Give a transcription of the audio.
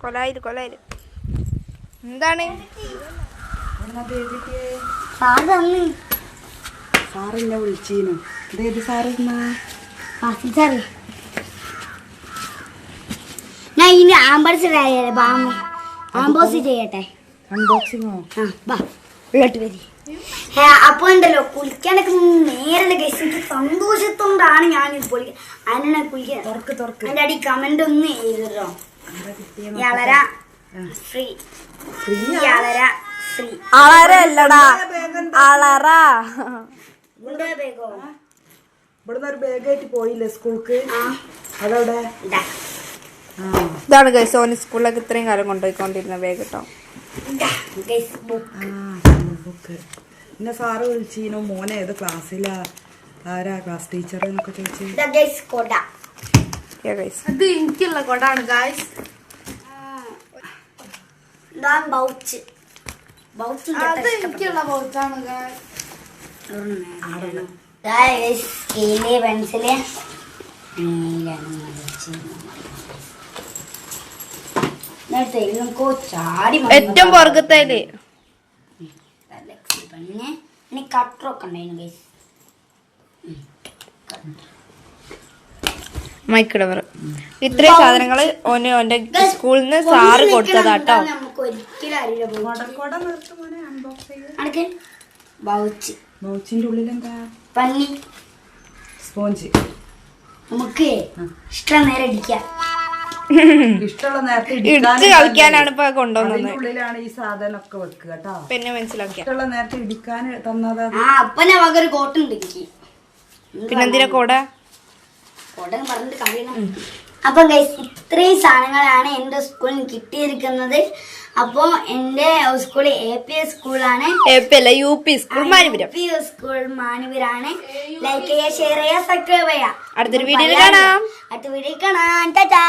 കൊലായില് എന്താണ് സാറിന്നെ വിളിച്ചീനു. ഇതേത് സാറെന്നാ? ഞാൻ ഇനി ആംബോസ് ചെയ്യട്ടെ. അൺബോക്സിങ്ങോ? ഉള്ളോട്ട് വരി. അപ്പൊ ഉണ്ടല്ലോ കുളിക്കാനൊക്കെ നേരെ കഴിച്ചിട്ട് സന്തോഷത്തോണ്ടാണ് ഞാൻ പൊളിക്കുക. അതിനാണ് കുളിക്കുക. അതിന്റെ അടി കമന്റ് ഒന്നും എഴുതല്ലോ. ഫ്രീ അളരല്ലടാ അളറ. ഇവിടുന്ന് ഒരു ബാഗായിട്ട് പോയില്ലേ സ്കൂൾക്ക്? അതവിടെ ഇതാണ് ഗൈസ് ഓന് സ്കൂളിലേക്ക് ഇത്രയും കാലം കൊണ്ടുപോയിക്കൊണ്ടിരുന്ന ബാഗ് കേട്ടോ. പിന്നെ സാറ് വിളിച്ചീനു മോനെ ഏത് ക്ലാസ്സിലാ, ആരാ ക്ലാസ് ടീച്ചർ എന്നൊക്കെ ചോദിച്ചു. ഇത് എനിക്കുള്ള കൊടാണ് ഗൈസ്. അത് എനിക്കുള്ള ബൗച്ചാണ് ഗൈസ്. പെൻസില് ഏറ്റവും പുറകത്തേല് കട്ടറൊക്കെ ഉണ്ടായിരുന്നു ഗൈസ്. മൈക്കിടവർ ഇത്രയും സാധനങ്ങള് ഓന്റെ സ്കൂളിൽ നിന്ന് സാറ് കൊടുത്തതാട്ടോ. നമുക്ക് ഒരിക്കലും അറിയില്ല. ബൗച്ചിന്റെ ഉള്ളിലെന്താ? പന്നി. സ്പോഞ്ച്. നമുക്ക് ഇഷ്ടം നേരെ അടിക്കാം. ഇഷ്ടമുള്ള നേരത്തെ ഇടിച്ച് കളിക്കാനാണ് ഇപ്പൊ കൊണ്ടുവന്നത്. ഉള്ളിലാണ് ഈ സാധനം ഒക്കെ വെക്കുക കേട്ടോ. പിന്നെ മനസ്സിലാക്കിയ ഇഷ്ടമുള്ള നേരത്തെ ഇടിക്കാൻ തന്നതാ. അപ്പനെ വകയൊരു കോട്ടുണ്ട് എനിക്ക്. പിന്നെന്തിനാ കോട പറഞ്ഞിട്ട് കാര്യമില്ല. അപ്പൊ ഗൈസ് ഇത്രയും സാധനങ്ങളാണ് എന്റെ സ്കൂളിൽ കിട്ടിയിരിക്കുന്നത്. അപ്പൊ എന്റെ സ്കൂൾ APS സ്കൂളാണ്. UP സ്കൂൾ മാനവീരം. സ്കൂൾ മാനവീരാണ്. ലൈക്ക് ചെയ്യുക, ഷെയർ ചെയ്യുക, സബ്സ്ക്രൈബ് ചെയ്യുക. അടുത്തൊരു വീഡിയോയിൽ കാണാം. ടാറ്റാ.